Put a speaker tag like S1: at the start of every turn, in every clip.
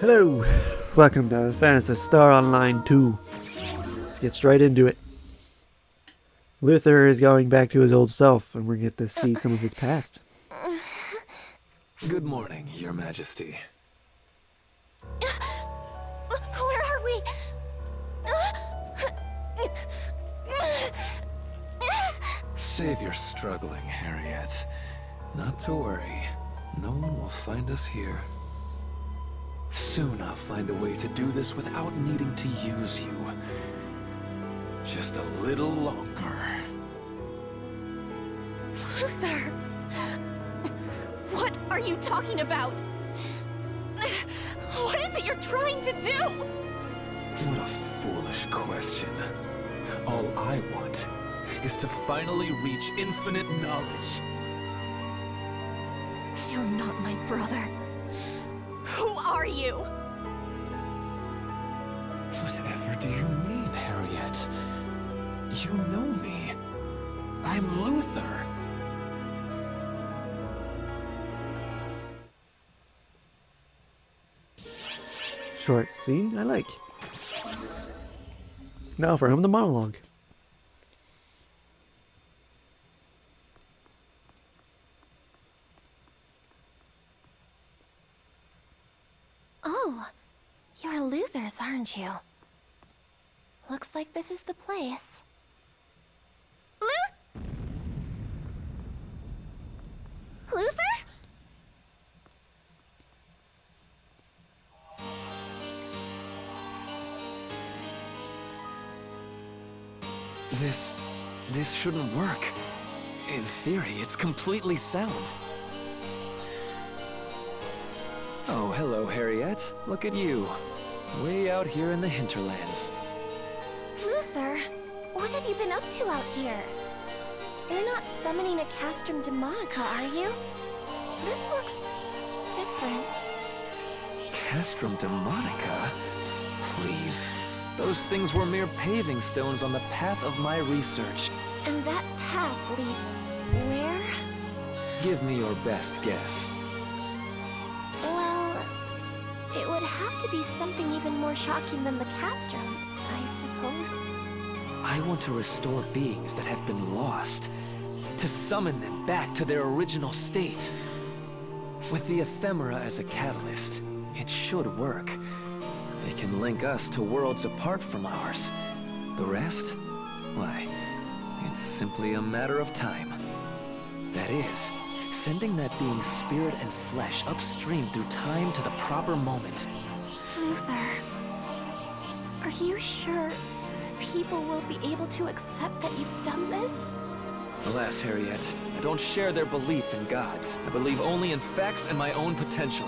S1: Hello, welcome to Phantasy Star Online 2. Let's get straight into it. Luther is going back to his old self, and we're going to get to see some of his past.
S2: Good morning, Your Majesty.
S3: Where are we?
S2: Save your struggling, Hariette. Not to worry. No one will find us here. Soon I'll find a way to do this without needing to use you. Just a little longer.
S3: Luther! What are you talking about? What is it you're trying to do?
S2: What a foolish question. All I want is to finally reach infinite knowledge.
S3: You're not my brother. Who are you?
S2: Whatever do you mean, Hariette? You know me. I'm Luther.
S1: Short scene, I like. Now for him, the monologue.
S3: Oh, you're Luther's, aren't you? Looks like this is the place. Luther?
S2: This shouldn't work. In theory, it's completely sound. Oh, hello, Hariette. Look at you. Way out here in the hinterlands.
S3: Luther, what have you been up to out here? You're not summoning a castrum demonica, are you? This looks different.
S2: Castrum demonica? Please. Those things were mere paving stones on the path of my research.
S3: And that path leads where?
S2: Give me your best guess.
S3: Well, it would have to be something even more shocking than the castrum, I suppose.
S2: I want to restore beings that have been lost, to summon them back to their original state. With the ephemera as a catalyst, it should work. It can link us to worlds apart from ours. The rest? Why, it's simply a matter of time. That is, sending that being's spirit and flesh upstream through time to the proper moment.
S3: Luther, are you sure the people will be able to accept that you've done this?
S2: Alas, Hariette, I don't share their belief in gods. I believe only in facts and my own potential.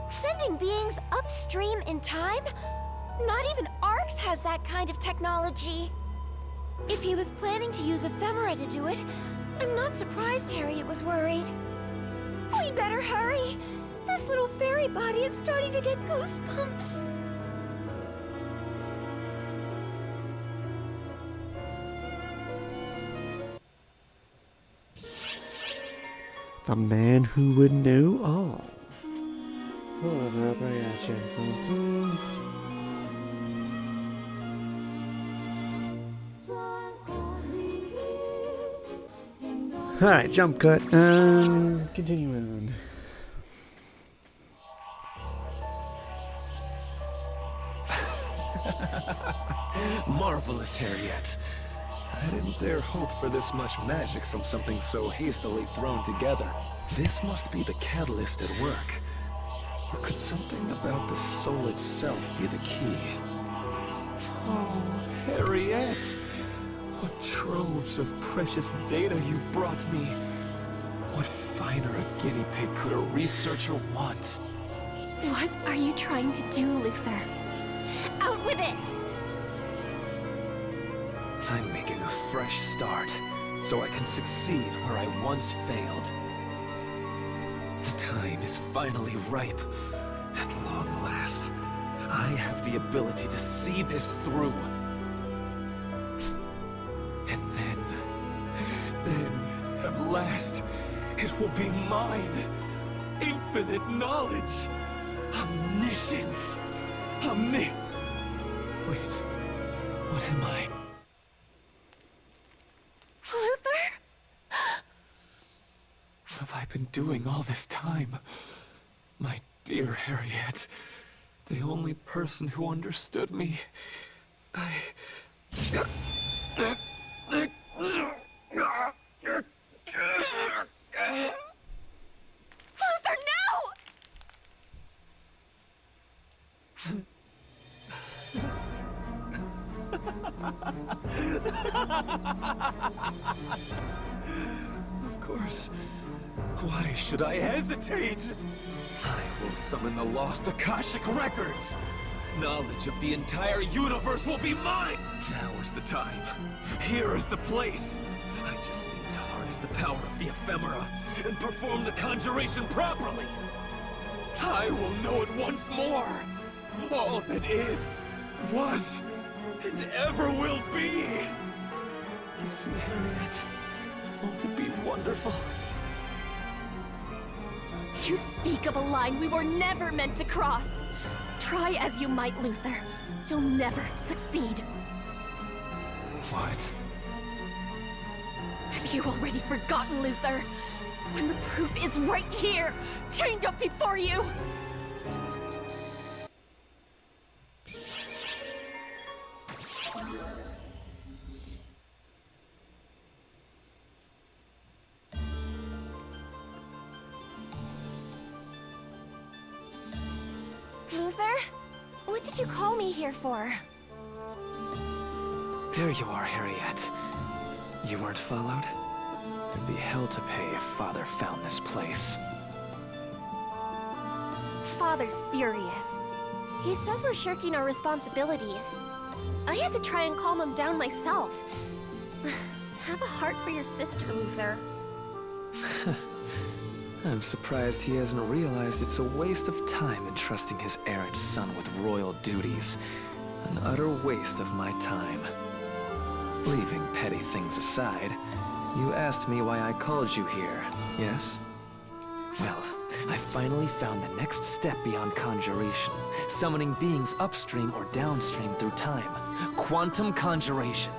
S3: Sending beings upstream in time? Not even Arx has that kind of technology. If he was planning to use ephemera to do it, I'm not surprised Hariette was worried. We better hurry. This little fairy body is starting to get goosebumps.
S1: The man who would know all. Hold up, I gotcha. Alright, jump cut. Continue on.
S2: Marvelous, Hariette. I didn't dare hope for this much magic from something so hastily thrown together. This must be the catalyst at work. Or could something about the soul itself be the key? Oh, Hariette! What troves of precious data you've brought me! What finer a guinea pig could a researcher want?
S3: What are you trying to do, Luther? Out with it!
S2: I'm making a fresh start, so I can succeed where I once failed. The time is finally ripe, and I have the ability to see this through. And then, at last, it will be mine. Infinite knowledge. Omniscience. Wait, what am I?
S3: Luther?
S2: What have I been doing all this time? My dear Hariette, the only person who understood me.
S3: Luther, no!
S2: Of course. Why should I hesitate? I will summon the lost Akashic records. Knowledge of the entire universe will be mine! Now is the time. Here is the place. I just need to harness the power of the ephemera and perform the conjuration properly. I will know it once more. All that is, was, and ever will be. You see, Hariette, won't it be wonderful?
S3: You speak of a line we were never meant to cross. Try as you might, Luther. You'll never succeed.
S2: What?
S3: Have you already forgotten, Luther? When the proof is right here, chained up before you! Luther? What did you call me here for?
S2: There you are, Hariette. You weren't followed? There'd be hell to pay if Father found this place.
S3: Father's furious. He says we're shirking our responsibilities. I had to try and calm him down myself. Have a heart for your sister, Luther.
S2: I'm surprised he hasn't realized it's a waste of time entrusting his errant son with royal duties. An utter waste of my time. Leaving petty things aside, you asked me why I called you here, yes? Well, I finally found the next step beyond conjuration, summoning beings upstream or downstream through time. Quantum conjuration.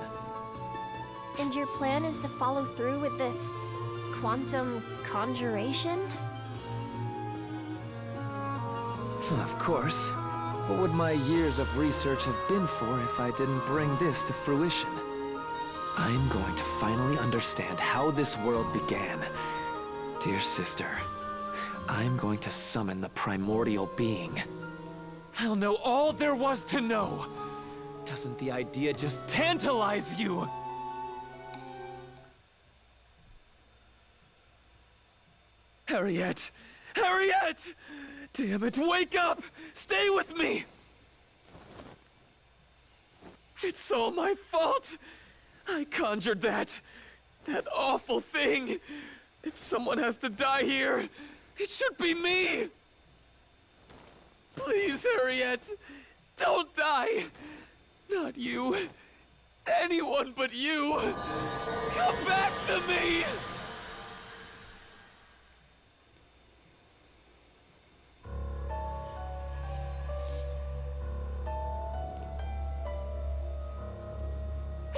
S3: And your plan is to follow through with this quantum conjuration?
S2: Of course. What would my years of research have been for if I didn't bring this to fruition? I'm going to finally understand how this world began. Dear sister, I'm going to summon the primordial being. I'll know all there was to know. Doesn't the idea just tantalize you? Hariette! Hariette! Damn it, wake up! Stay with me! It's all my fault! I conjured that awful thing! If someone has to die here, it should be me! Please, Hariette, don't die! Not you. Anyone but you! Come back to me!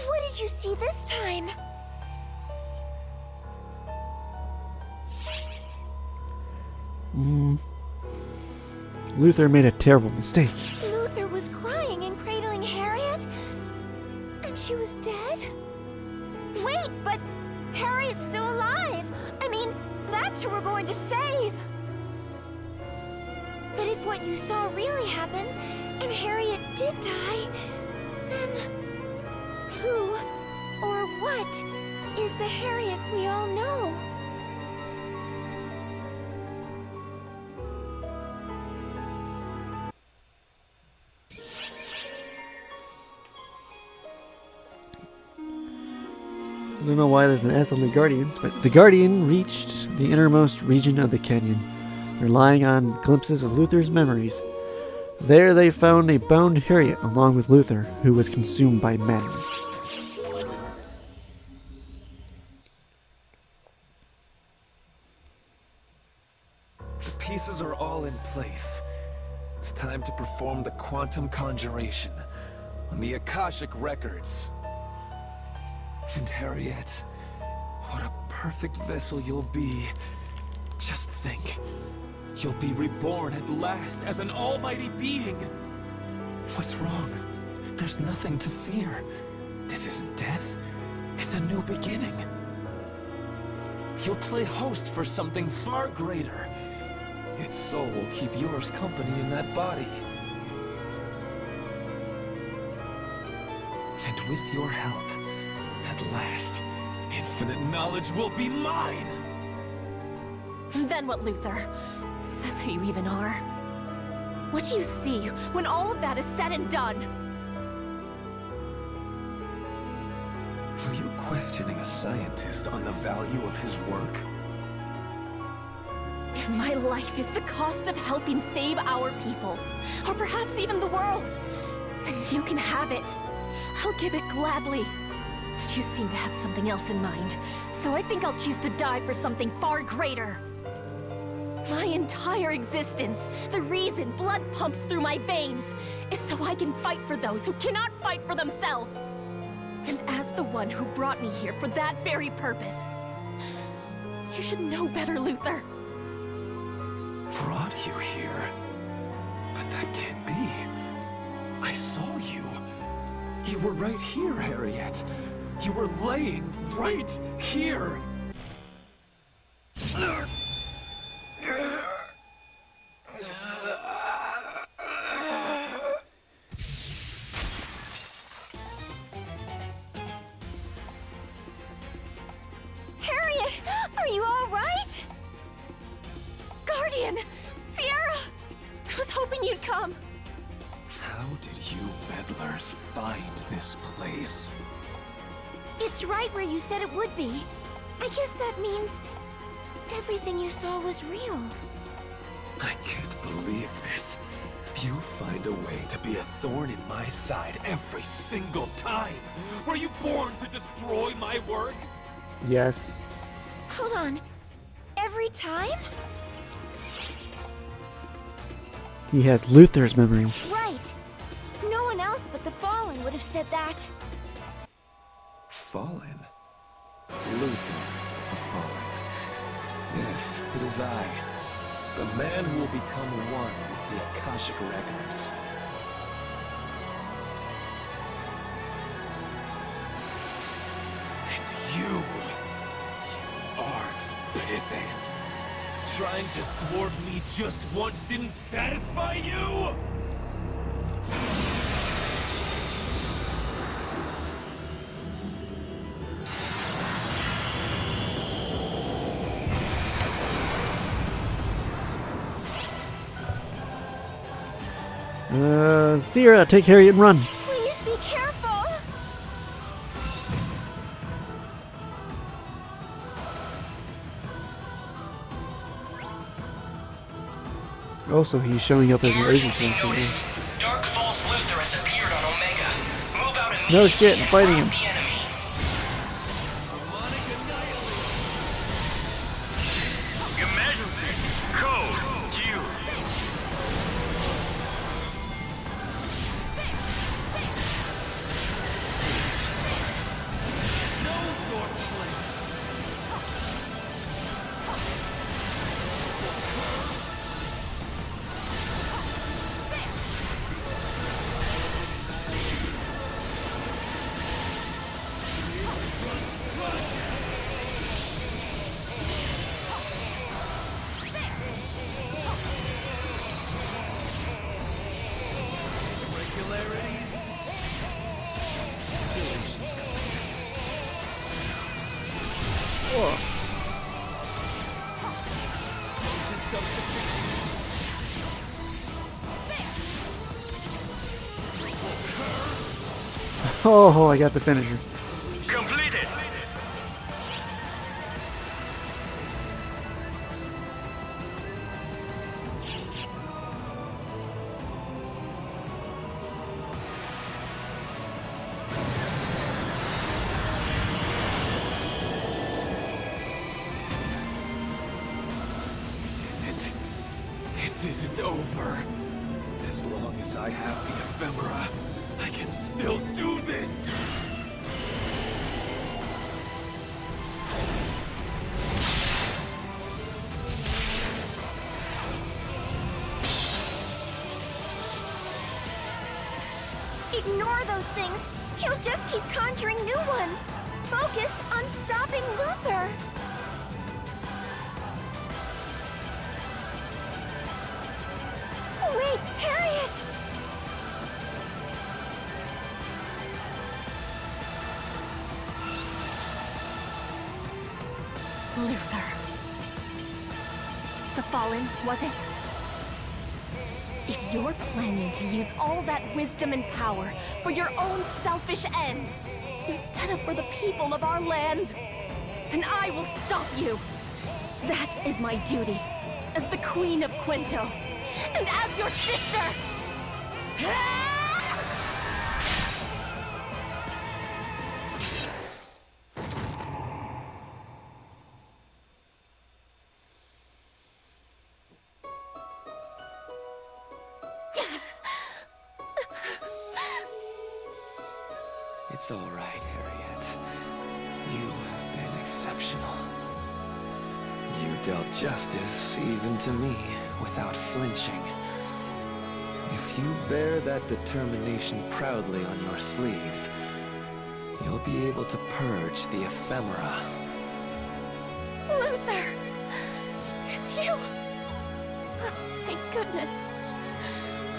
S3: What did you see this time?
S1: Luther made a terrible mistake.
S3: Luther was crying and cradling Hariette? And she was dead? Wait, but Hariette's still alive! I mean, that's who we're going to save! But if what you saw really happened, and Hariette did die, then who or what is the Hariette we all know?
S1: I don't know why there's an S on the Guardians, but the Guardian reached the innermost region of the canyon, relying on glimpses of Luther's memories. There they found a bound Hariette along with Luther, who was consumed by madness.
S2: The pieces are all in place. It's time to perform the quantum conjuration on the Akashic records. And Hariette, what a perfect vessel you'll be. Just think, you'll be reborn at last as an almighty being. What's wrong? There's nothing to fear. This isn't death. It's a new beginning. You'll play host for something far greater. Its soul will keep yours company in that body. And with your help, at last, infinite knowledge will be mine!
S4: And then what, Luther? If that's who you even are. What do you see when all of that is said and done?
S2: Are you questioning a scientist on the value of his work?
S4: If my life is the cost of helping save our people, or perhaps even the world, then you can have it. I'll give it gladly. But you seem to have something else in mind, so I think I'll choose to die for something far greater. My entire existence, the reason blood pumps through my veins, is so I can fight for those who cannot fight for themselves. And as the one who brought me here for that very purpose, you should know better, Luther.
S2: Brought you here? But that can't be. I saw you. You were right here, Hariette. You were laying right here.
S3: Hariette, are you all right?
S4: Guardian! Sierra! I was hoping you'd come.
S2: How did you meddlers find this place?
S3: It's right where you said it would be. I guess that means everything you saw was real.
S2: I can't believe this. You find a way to be a thorn in my side every single time. Were you born to destroy my work?
S1: Yes.
S3: Hold on. Every time?
S1: He has Luther's memory.
S3: Right. No one else but the Fallen would have said that.
S2: Fallen? Luther, the Fallen. Yes, it is I. The man who will become one with the Akashic records. And you Arx pissant. Trying to thwart me just once didn't satisfy you?
S1: Sierra, take Hariette and run.
S3: Please be careful.
S1: Also, he's showing up as an urgency.
S5: notice. Dark False Luther has appeared on Omega. Move out and
S1: No shit, I'm fighting him.
S5: the enemy. Emergency. Code Q.
S1: Oh, I got the finisher.
S5: Completed.
S2: This isn't over. As long as I have the ephemera, I can still do this!
S3: Ignore those things. He'll just keep conjuring new ones. Focus on stopping Luther. Wait, Hariette!
S4: Luther. The Fallen, was it? If you're planning to use all that wisdom and power for your own selfish ends, instead of for the people of our land, then I will stop you. That is my duty, as the Queen of Quento, and as your sister!
S2: It's all right, Hariette. You've been exceptional. You dealt justice even to me without flinching. If you bear that determination proudly on your sleeve, you'll be able to purge the ephemera.
S4: Luther! It's you! Oh, thank goodness.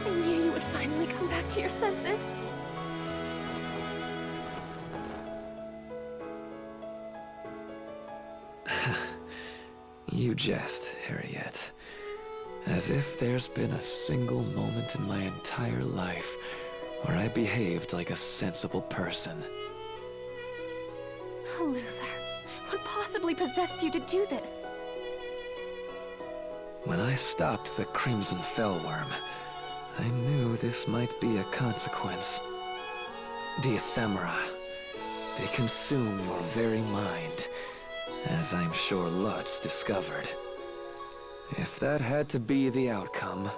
S4: I knew you would finally come back to your senses.
S2: You jest, Hariette. As if there's been a single moment in my entire life where I behaved like a sensible person.
S4: Luther, what possibly possessed you to do this?
S2: When I stopped the Crimson Fellworm, I knew this might be a consequence. The ephemera. They consume your very mind, as I'm sure Lutz discovered. If that had to be the outcome,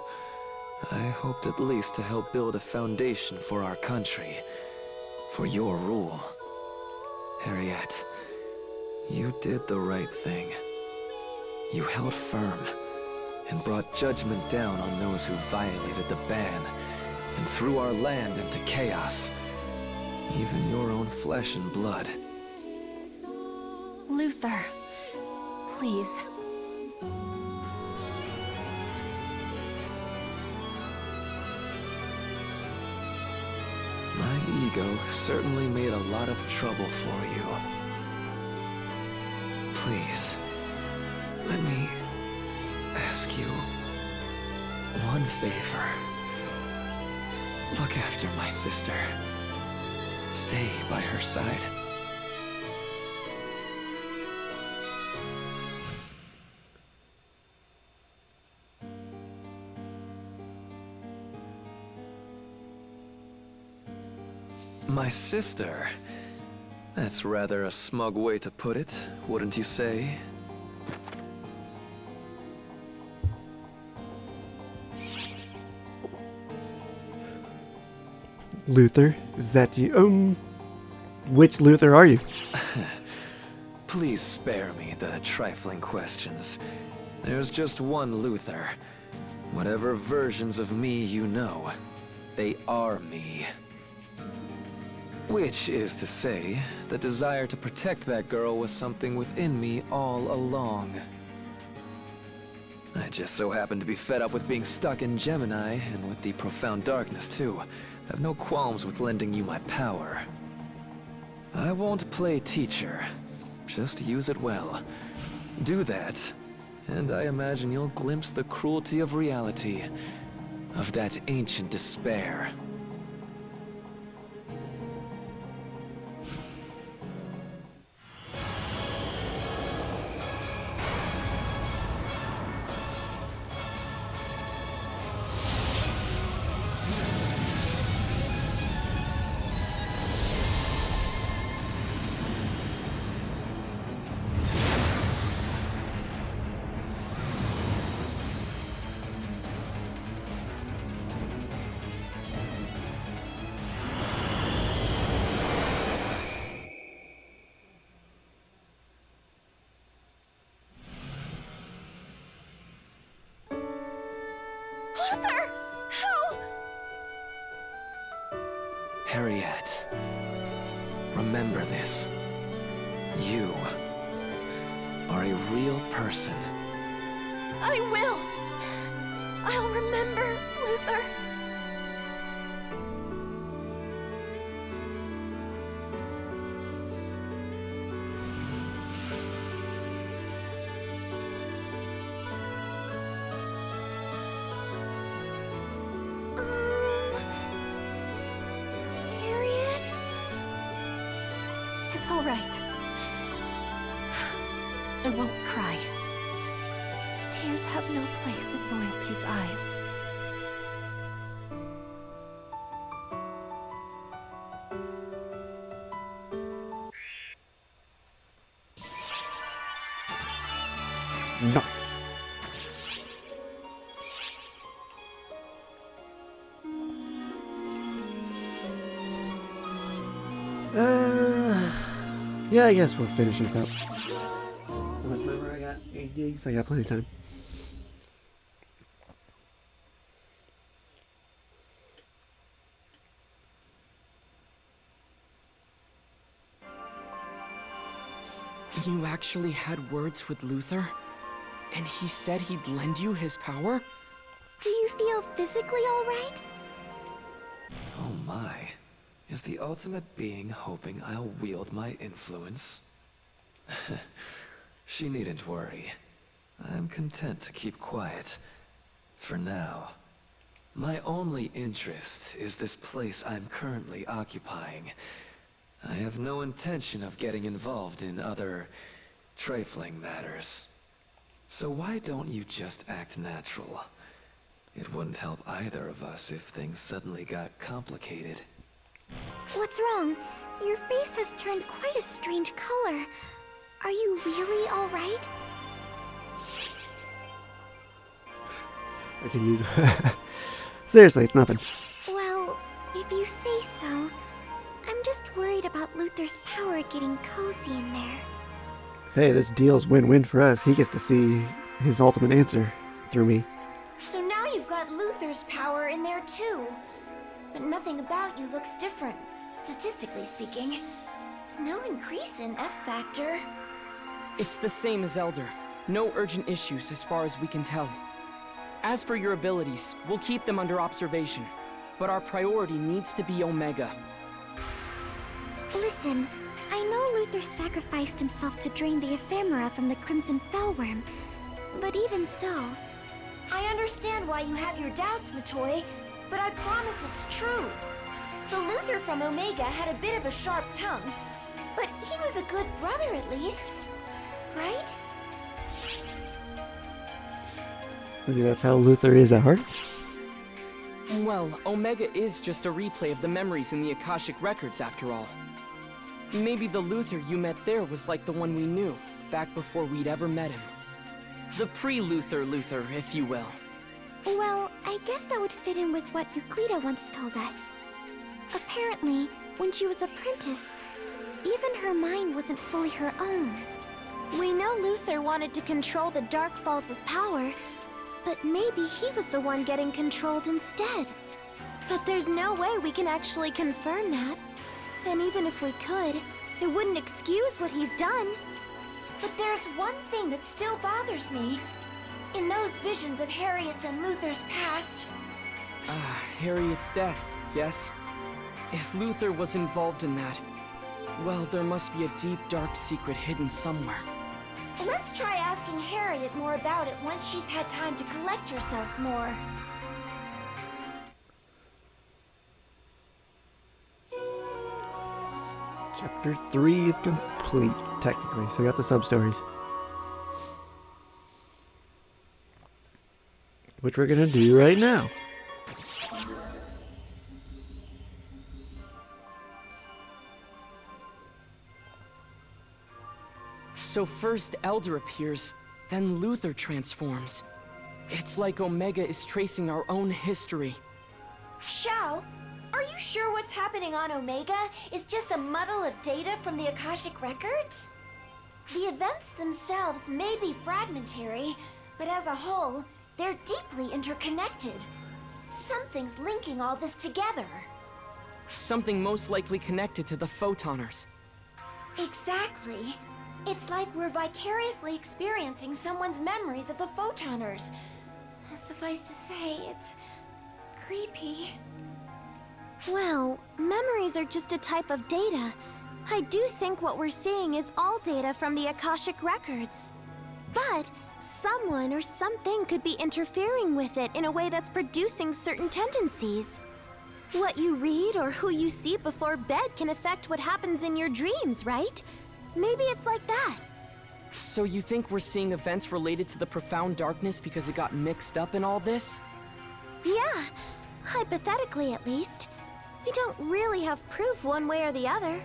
S2: I hoped at least to help build a foundation for our country, for your rule. Hariette, you did the right thing. You held firm, and brought judgment down on those who violated the ban, and threw our land into chaos. Even your own flesh and blood.
S4: Luther, please.
S2: My ego certainly made a lot of trouble for you. Please, let me ask you one favor. Look after my sister. Stay by her side. My sister? That's rather a smug way to put it, wouldn't you say?
S1: Luther, is that you? Which Luther are you?
S2: Please spare me the trifling questions. There's just one Luther. Whatever versions of me you know, they are me. Which is to say, the desire to protect that girl was something within me all along. I just so happen to be fed up with being stuck in Gemini, and with the profound darkness too. I have no qualms with lending you my power. I won't play teacher. Just use it well. Do that, and I imagine you'll glimpse the cruelty of reality, of that ancient despair.
S4: Luther! How?
S2: Hariette, remember this. You are a real person.
S4: I will! I'll remember, Luther.
S3: Harriet?
S4: It's all right. I won't cry. Tears have no place in royalty's eyes.
S1: Nice. Yeah, I guess we'll finish this up. How much memory I got? 8 gigs? I got plenty of time.
S6: You actually had words with Luther? And he said he'd lend you his power?
S3: Do you feel physically alright?
S2: Oh my. Is the ultimate being hoping I'll wield my influence? She needn't worry. I'm content to keep quiet. For now. My only interest is this place I'm currently occupying. I have no intention of getting involved in other trifling matters. So why don't you just act natural? It wouldn't help either of us if things suddenly got complicated.
S3: What's wrong? Your face has turned quite a strange color. Are you really alright?
S1: I can use. Seriously, it's nothing.
S3: Well, if you say so. I'm just worried about Luther's power getting cozy in there.
S1: Hey, this deal's win-win for us. He gets to see his ultimate answer through me.
S3: So now you've got Luther's power in there too. But nothing about you looks different, statistically speaking. No increase in F factor.
S6: It's the same as Elder. No urgent issues as far as we can tell. As for your abilities, we'll keep them under observation. But our priority needs to be Omega.
S3: Listen, I know Luther sacrificed himself to drain the ephemera from the Crimson Fellworm, but even so... I understand why you have your doubts, Matoy, but I promise it's true. The Luther from Omega had a bit of a sharp tongue, but he was a good brother at least, right?
S1: Maybe that's how Luther is at heart.
S6: Well, Omega is just a replay of the memories in the Akashic Records after all. Maybe the Luther you met there was like the one we knew, back before we'd ever met him. The pre-Luther Luther, if you will.
S3: Well, I guess that would fit in with what Euclida once told us. Apparently, when she was apprentice, even her mind wasn't fully her own. We know Luther wanted to control the Dark Falls' power, but maybe he was the one getting controlled instead. But there's no way we can actually confirm that. And even if we could, it wouldn't excuse what he's done. But there's one thing that still bothers me. In those visions of Hariette's and Luther's past...
S6: Hariette's death, yes? If Luther was involved in that, well, there must be a deep, dark secret hidden somewhere.
S3: Let's try asking Hariette more about it once she's had time to collect herself more.
S1: Chapter 3 is complete, technically, so I got the sub-stories. Which we're gonna do right now.
S6: So first Elder appears, then Luther transforms. It's like Omega is tracing our own history.
S3: Xiao, are you sure what's happening on Omega is just a muddle of data from the Akashic Records? The events themselves may be fragmentary, but as a whole, They're deeply interconnected. Something's linking all this together.
S6: Something most likely connected to the photoners.
S3: Exactly. It's like we're vicariously experiencing someone's memories of the photoners. Suffice to say, it's creepy.
S7: Well, memories are just a type of data. I do think what we're seeing is all data from the Akashic records. But someone or something could be interfering with it in a way that's producing certain tendencies. What you read or who you see before bed can affect what happens in your dreams, right? Maybe it's like that.
S6: So you think we're seeing events related to the profound darkness because it got mixed up in all this?
S7: Yeah, hypothetically at least. We don't really have proof one way or the other.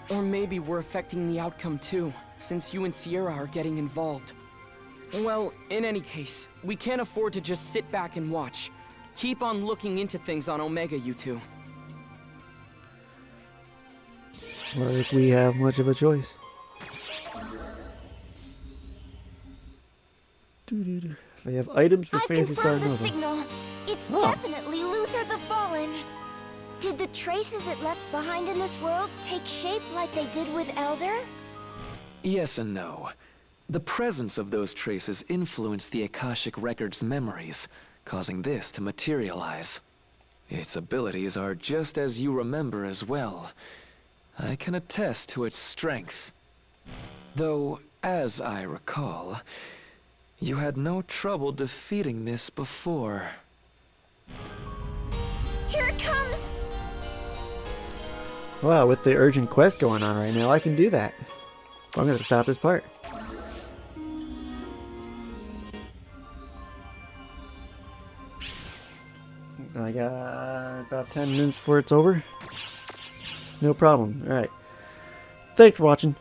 S6: Or maybe we're affecting the outcome too, since you and Sierra are getting involved. Well, in any case, we can't afford to just sit back and watch. Keep on looking into things on Omega, you two.
S1: Like we have much of a choice. They have items for
S3: I've
S1: Phantasy Star
S3: confirmed the
S1: Nova.
S3: signal. It's
S1: Oh.
S3: definitely Luther the Fallen. Did the traces it left behind in this world take shape like they did with Elder?
S2: Yes and no. The presence of those traces influenced the Akashic Record's memories, causing this to materialize. Its abilities are just as you remember as well. I can attest to its strength. Though, as I recall, you had no trouble defeating this before.
S3: Here it comes!
S1: Wow, with the urgent quest going on right now, I can do that. I'm gonna stop this part. I got about 10 minutes before it's over. No problem. Alright. Thanks for watching.